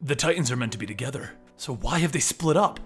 The Titans are meant to be together, so why have they split up?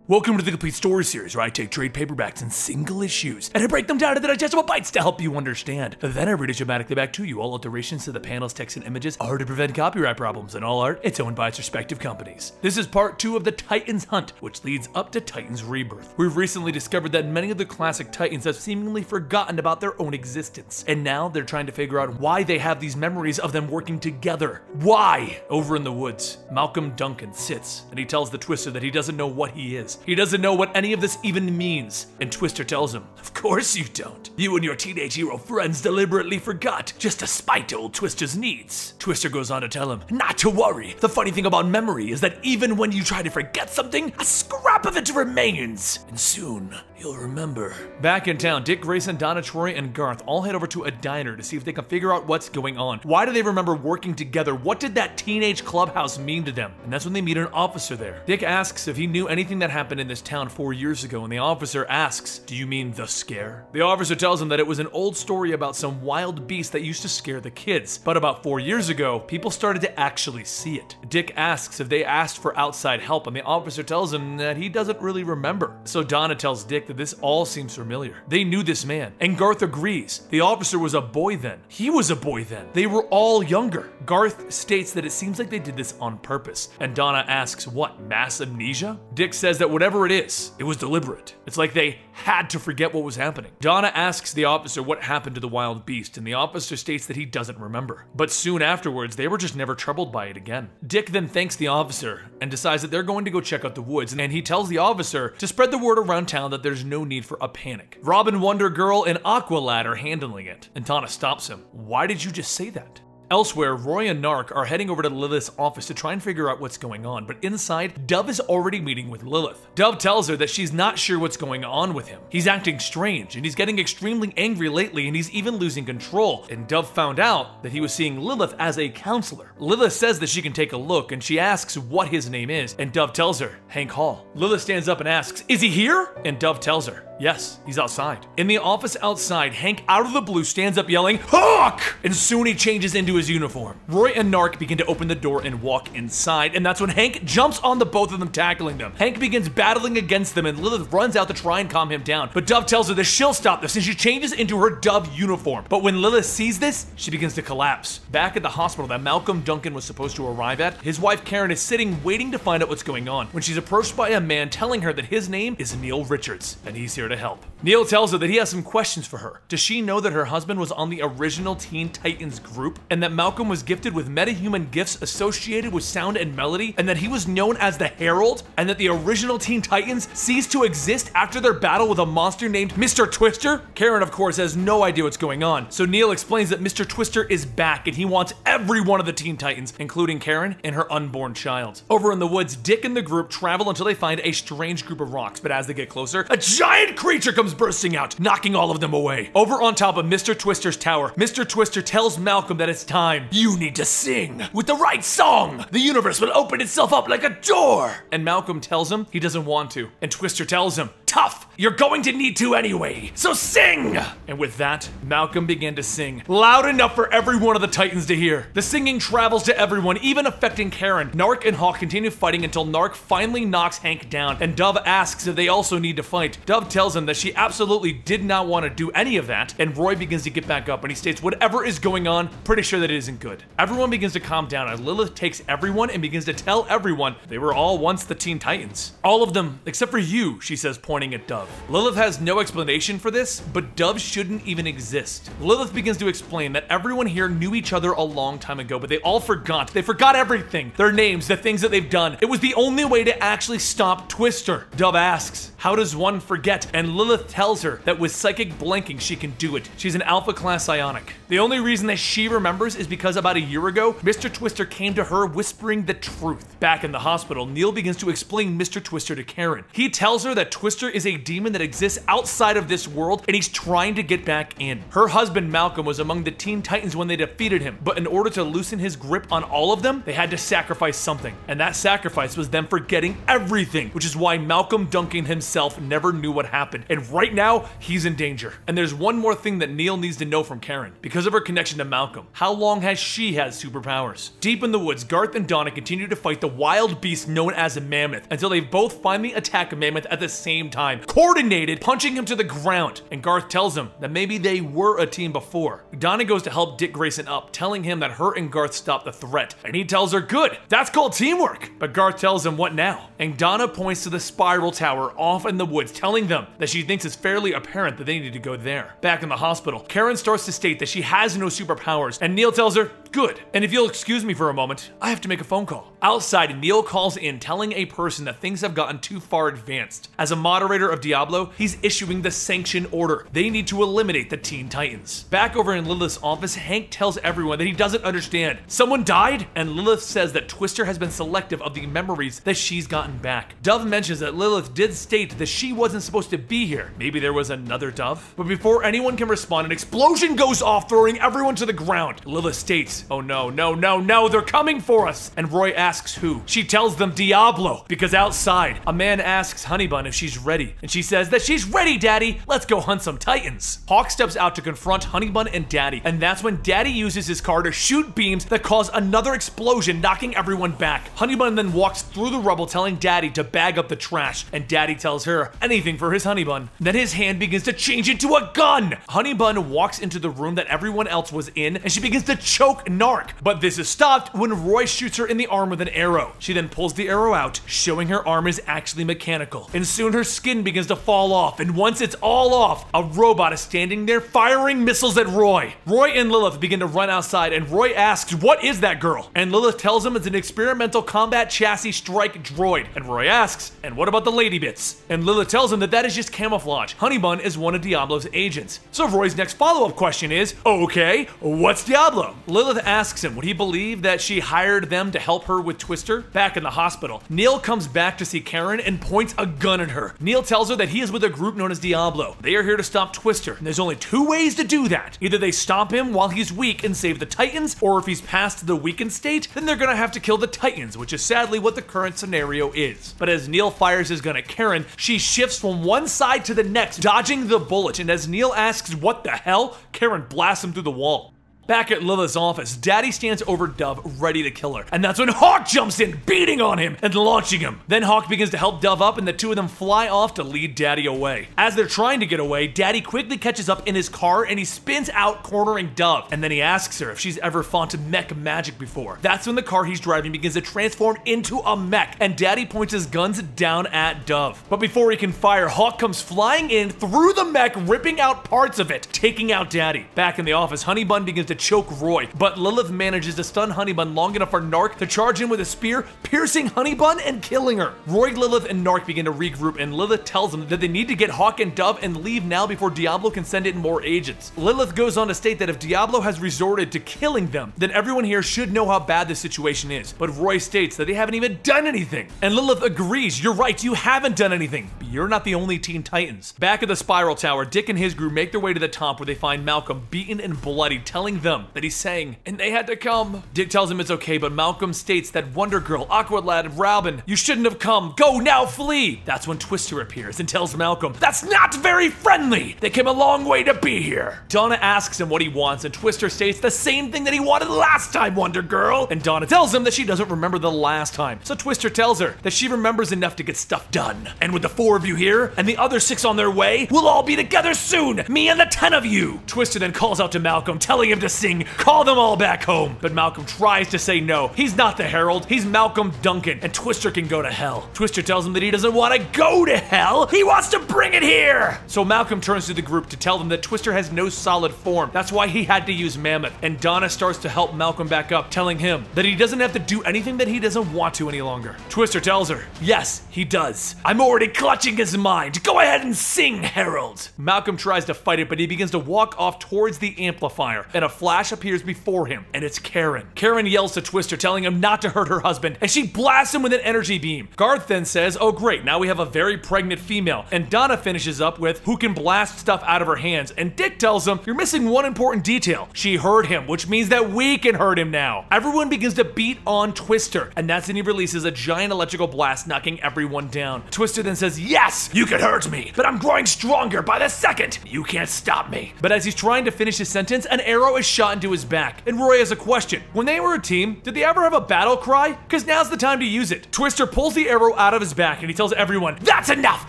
Welcome to the Complete Story Series, where I take trade paperbacks in single issues, and I break them down into digestible bites to help you understand. Then I read it dramatically back to you. All alterations to the panels, text, and images are to prevent copyright problems, and all art, it's owned by its respective companies. This is part 2 of the Titans hunt, which leads up to Titans Rebirth. We've recently discovered that many of the classic Titans have seemingly forgotten about their own existence, and now they're trying to figure out why they have these memories of them working together. Why? Over in the woods, Malcolm Duncan sits, and he tells the Twister that he doesn't know what he is. He doesn't know what any of this even means. And Twister tells him, "Of course you don't. You and your teenage hero friends deliberately forgot, just to spite old Twister's needs." Twister goes on to tell him, "Not to worry. The funny thing about memory is that even when you try to forget something, a scrap of it remains. And soon, you'll remember." Back in town, Dick, Grayson, Donna, Troy, and Garth all head over to a diner to see if they can figure out what's going on. Why do they remember working together? What did that teenage clubhouse mean to them? And that's when they meet an officer there. Dick asks if he knew anything that happened in this town 4 years ago, and the officer asks, "Do you mean the scare?" The officer tells him that it was an old story about some wild beast that used to scare the kids, but about 4 years ago, people started to actually see it. Dick asks if they asked for outside help, and the officer tells him that he doesn't really remember. So Donna tells Dick that this all seems familiar. They knew this man, and Garth agrees. The officer was a boy then. He was a boy then. They were all younger. Garth states that it seems like they did this on purpose, and Donna asks, what, mass amnesia? Dick says that whatever it is, it was deliberate. It's like they had to forget what was happening. Donna asks the officer what happened to the wild beast, and the officer states that he doesn't remember. But soon afterwards, they were just never troubled by it again. Dick then thanks the officer and decides that they're going to go check out the woods, and he tells the officer to spread the word around town that there's no need for a panic. Robin, Wonder Girl, and Aqualad are handling it, and Donna stops him. "Why did you just say that?" Elsewhere, Roy and Nark are heading over to Lilith's office to try and figure out what's going on, but inside, Dove is already meeting with Lilith. Dove tells her that she's not sure what's going on with him. He's acting strange, and he's getting extremely angry lately, and he's even losing control. And Dove found out that he was seeing Lilith as a counselor. Lilith says that she can take a look, and she asks what his name is, and Dove tells her, Hank Hall. Lilith stands up and asks, "Is he here?" And Dove tells her, "Yes, he's outside." In the office outside, Hank out of the blue stands up yelling, "Hawk!" And soon he changes into his uniform. Roy and Nark begin to open the door and walk inside, and that's when Hank jumps on the both of them, tackling them. Hank begins battling against them, and Lilith runs out to try and calm him down, but Dove tells her that she'll stop this, and she changes into her Dove uniform. But when Lilith sees this, she begins to collapse. Back at the hospital that Malcolm Duncan was supposed to arrive at, his wife Karen is sitting waiting to find out what's going on, when she's approached by a man telling her that his name is Neil Richards, and he's here to help. Neil tells her that he has some questions for her. Does she know that her husband was on the original Teen Titans group, and that Malcolm was gifted with metahuman gifts associated with sound and melody, and that he was known as the Herald, and that the original Teen Titans ceased to exist after their battle with a monster named Mr. Twister? Karen, of course, has no idea what's going on, so Neil explains that Mr. Twister is back, and he wants every one of the Teen Titans, including Karen and her unborn child. Over in the woods, Dick and the group travel until they find a strange group of rocks, but as they get closer, a giant creature comes bursting out, knocking all of them away. Over on top of Mr. Twister's tower, Mr. Twister tells Malcolm that it's time. "You need to sing with the right song. The universe will open itself up like a door." And Malcolm tells him he doesn't want to. And Twister tells him, "Tough, you're going to need to anyway, so sing!" And with that, Malcolm began to sing, loud enough for every one of the Titans to hear. The singing travels to everyone, even affecting Karen. Nark and Hawk continue fighting until Nark finally knocks Hank down, and Dove asks if they also need to fight. Dove tells him that she absolutely did not want to do any of that, and Roy begins to get back up, and he states whatever is going on, pretty sure that it isn't good. Everyone begins to calm down, and Lilith takes everyone and begins to tell everyone they were all once the Teen Titans. All of them, except for you, she says, pointing at Dove. Lilith has no explanation for this, but Dove shouldn't even exist. Lilith begins to explain that everyone here knew each other a long time ago, but they all forgot. They forgot everything. Their names, the things that they've done. It was the only way to actually stop Twister. Dove asks, "How does one forget?" And Lilith tells her that with psychic blanking, she can do it. She's an Alpha Class Psionic. The only reason that she remembers is because about a year ago, Mr. Twister came to her whispering the truth. Back in the hospital, Neil begins to explain Mr. Twister to Karen. He tells her that Twister is a demon that exists outside of this world, and he's trying to get back in. Her husband Malcolm was among the Teen Titans when they defeated him, but in order to loosen his grip on all of them, they had to sacrifice something, and that sacrifice was them forgetting everything, which is why Malcolm Duncan himself never knew what happened, and right now, he's in danger. And there's one more thing that Neil needs to know from Karen. Because of her connection to Malcolm, how long has she had superpowers? Deep in the woods, Garth and Donna continue to fight the wild beast known as a mammoth until they both finally attack a mammoth at the same time, coordinated, punching him to the ground. And Garth tells him that maybe they were a team before. Donna goes to help Dick Grayson up, telling him that her and Garth stopped the threat. And he tells her, good, that's called teamwork. But Garth tells him, what now? And Donna points to the spiral tower off in the woods, telling them that she thinks it's fairly apparent that they need to go there. Back in the hospital, Karen starts to state that she has no superpowers, and Neil tells her, good. And if you'll excuse me for a moment, I have to make a phone call. Outside, Neil calls in, telling a person that things have gotten too far advanced. As a moderator of Diablo, he's issuing the sanction order. They need to eliminate the Teen Titans. Back over in Lilith's office, Hank tells everyone that he doesn't understand. Someone died? And Lilith says that Twister has been selective of the memories that she's gotten back. Dove mentions that Lilith did state that she wasn't supposed to be here. Maybe there was another Dove? But before anyone can respond, an explosion goes off, throwing everyone to the ground. Lilith states, oh no, no, no, no, they're coming for us. And Roy asks who. She tells them Diablo, because outside, a man asks Honeybun if she's ready. And she says that she's ready, Daddy. Let's go hunt some Titans. Hawk steps out to confront Honeybun and Daddy. And that's when Daddy uses his car to shoot beams that cause another explosion, knocking everyone back. Honeybun then walks through the rubble, telling Daddy to bag up the trash. And Daddy tells her anything for his Honeybun. Then his hand begins to change into a gun. Honeybun walks into the room that everyone else was in, and she begins to choke Narc. But this is stopped when Roy shoots her in the arm with an arrow. She then pulls the arrow out, showing her arm is actually mechanical. And soon her skin begins to fall off, and once it's all off, a robot is standing there firing missiles at Roy. Roy and Lilith begin to run outside, and Roy asks, what is that girl? And Lilith tells him it's an experimental combat chassis strike droid. And Roy asks, and what about the lady bits? And Lilith tells him that that is just camouflage. Honeybun is one of Diablo's agents. So Roy's next follow-up question is, okay, what's Diablo? Lilith asks him, would he believe that she hired them to help her with Twister? Back in the hospital, Neil comes back to see Karen and points a gun at her. Neil tells her that he is with a group known as Diablo. They are here to stop Twister, and there's only two ways to do that. Either they stop him while he's weak and save the Titans, or if he's past the weakened state, then they're gonna have to kill the Titans, which is sadly what the current scenario is. But as Neil fires his gun at Karen, she shifts from one side to the next, dodging the bullet, and as Neil asks what the hell, Karen blasts him through the wall. Back at Lilith's office, Daddy stands over Dove, ready to kill her. And that's when Hawk jumps in, beating on him and launching him. Then Hawk begins to help Dove up, and the two of them fly off to lead Daddy away. As they're trying to get away, Daddy quickly catches up in his car, and he spins out, cornering Dove. And then he asks her if she's ever fought mech magic before. That's when the car he's driving begins to transform into a mech, and Daddy points his guns down at Dove. But before he can fire, Hawk comes flying in through the mech, ripping out parts of it, taking out Daddy. Back in the office, Honeybun begins to choke Roy, but Lilith manages to stun Honeybun long enough for Narc to charge in with a spear, piercing Honeybun and killing her. Roy, Lilith, and Narc begin to regroup, and Lilith tells them that they need to get Hawk and Dove and leave now before Diablo can send in more agents. Lilith goes on to state that if Diablo has resorted to killing them, then everyone here should know how bad the situation is. But Roy states that they haven't even done anything. And Lilith agrees, you're right, you haven't done anything, but you're not the only Teen Titans. Back at the Spiral Tower, Dick and his group make their way to the top where they find Malcolm beaten and bloody, telling them that he's saying, and they had to come. Dick tells him it's okay, but Malcolm states that Wonder Girl, Aqualad, and Robin, you shouldn't have come. Go now, flee. That's when Twister appears and tells Malcolm, that's not very friendly. They came a long way to be here. Donna asks him what he wants, and Twister states the same thing that he wanted last time, Wonder Girl. And Donna tells him that she doesn't remember the last time. So Twister tells her that she remembers enough to get stuff done. And with the 4 of you here, and the other 6 on their way, we'll all be together soon. Me and the 10 of you. Twister then calls out to Malcolm, telling him to sing, call them all back home. But Malcolm tries to say no. He's not the Herald. He's Malcolm Duncan, and Twister can go to hell. Twister tells him that he doesn't want to go to hell. He wants to bring it here. So Malcolm turns to the group to tell them that Twister has no solid form. That's why he had to use Mammoth. And Donna starts to help Malcolm back up, telling him that he doesn't have to do anything that he doesn't want to any longer. Twister tells her, yes, he does. I'm already clutching his mind. Go ahead and sing, Herald. Malcolm tries to fight it, but he begins to walk off towards the amplifier, and a flash appears before him, and it's Karen. Karen yells to Twister, telling him not to hurt her husband, and she blasts him with an energy beam. Garth then says, oh great, now we have a very pregnant female, and Donna finishes up with, who can blast stuff out of her hands, and Dick tells him, you're missing one important detail. She heard him, which means that we can hurt him now. Everyone begins to beat on Twister, and that's when he releases a giant electrical blast, knocking everyone down. Twister then says, yes, you can hurt me, but I'm growing stronger by the second. You can't stop me. But as he's trying to finish his sentence, an arrow is shot into his back, and Roy has a question. When they were a team, did they ever have a battle cry? Because now's the time to use it. Twister pulls the arrow out of his back, and he tells everyone, that's enough,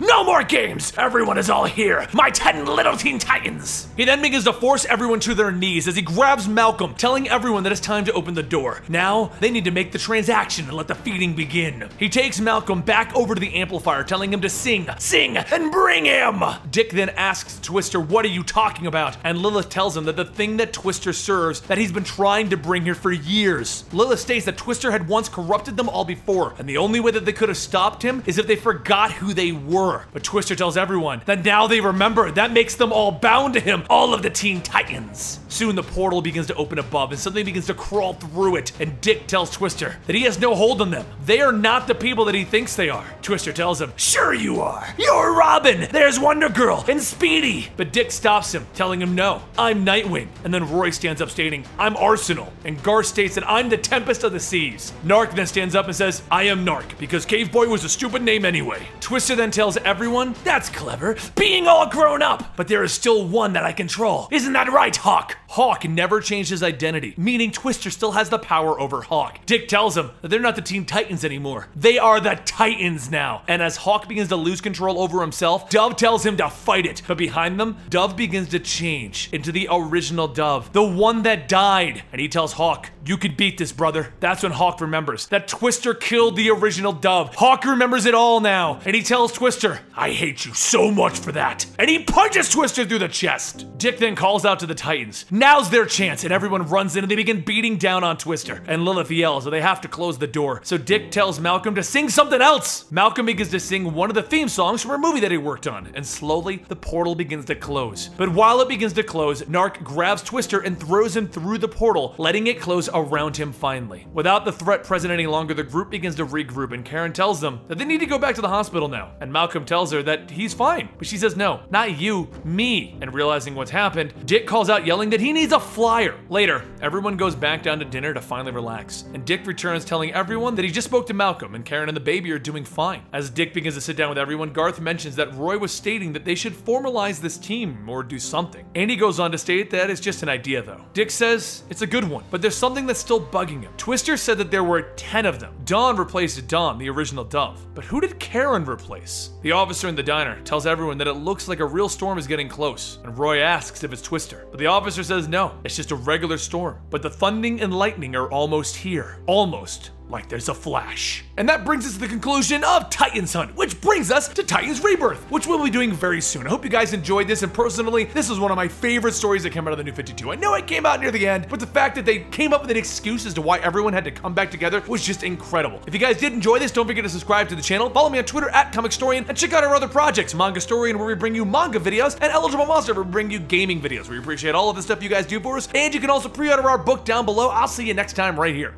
no more games. Everyone is all here, my 10 little Teen Titans. He then begins to force everyone to their knees as he grabs Malcolm, telling everyone that it's time to open the door. Now, they need to make the transaction and let the feeding begin. He takes Malcolm back over to the amplifier, telling him to sing, and bring him. Dick then asks Twister, what are you talking about? And Lilith tells him that the thing that Twister serves, that he's been trying to bring here for years. Lilith states that Twister had once corrupted them all before, and the only way that they could have stopped him is if they forgot who they were. But Twister tells everyone that now they remember. That makes them all bound to him, all of the Teen Titans. Soon the portal begins to open above, and something begins to crawl through it, and Dick tells Twister that he has no hold on them. They are not the people that he thinks they are. Twister tells him, sure you are. You're Robin. There's Wonder Girl and Speedy. But Dick stops him, telling him, no, I'm Nightwing. And then Roy stands up stating, I'm Arsenal. And Garth states that I'm the Tempest of the Seas. Narc then stands up and says, I am Narc, because Cave Boy was a stupid name anyway. Twister then tells everyone, that's clever, being all grown up, but there is still one that I control. Isn't that right, Hawk? Hawk never changed his identity, meaning Twister still has the power over Hawk. Dick tells him that they're not the Teen Titans anymore. They are the Titans now. And as Hawk begins to lose control over himself, Dove tells him to fight it. But behind them, Dove begins to change into the original Dove, the one that died. And he tells Hawk, you could beat this, brother. That's when Hawk remembers that Twister killed the original Dove. Hawk remembers it all now, and he tells Twister, I hate you so much for that. And he punches Twister through the chest. Dick then calls out to the Titans. Now's their chance, and everyone runs in and they begin beating down on Twister. And Lilith yells that they have to close the door. So Dick tells Malcolm to sing something else. Malcolm begins to sing one of the theme songs from a movie that he worked on, and slowly the portal begins to close. But while it begins to close, Narc grabs Twister and throws him through the portal, letting it close around him finally. Without the threat present any longer, the group begins to regroup, and Karen tells them that they need to go back to the hospital now. And Malcolm tells her that he's fine, but she says, no, not you, me. And realizing what's happened, Dick calls out yelling that he needs a flyer. Later, everyone goes back down to dinner to finally relax, and Dick returns telling everyone that he just spoke to Malcolm and Karen and the baby are doing fine. As Dick begins to sit down with everyone, Garth mentions that Roy was stating that they should formalize this team or do something. And he goes on to state that it's just an idea though. Dick says it's a good one, but there's something that's still bugging him. Twister said that there were 10 of them. Dawn replaced Dawn, the original Dove. But who did Karen replace? The officer in the diner tells everyone that it looks like a real storm is getting close, and Roy asks if it's Twister. But the officer says no, it's just a regular storm. But the thunder and lightning are almost here. Almost. Like there's a flash. And that brings us to the conclusion of Titans Hunt, which brings us to Titans Rebirth, which we'll be doing very soon. I hope you guys enjoyed this, and personally, this was one of my favorite stories that came out of the New 52. I know it came out near the end, but the fact that they came up with an excuse as to why everyone had to come back together was just incredible. If you guys did enjoy this, don't forget to subscribe to the channel, follow me on Twitter at Comicstorian, and check out our other projects, Comicstorian, where we bring you manga videos, and Eligible Monster, where we bring you gaming videos. We appreciate all of the stuff you guys do for us, and you can also pre-order our book down below. I'll see you next time right here.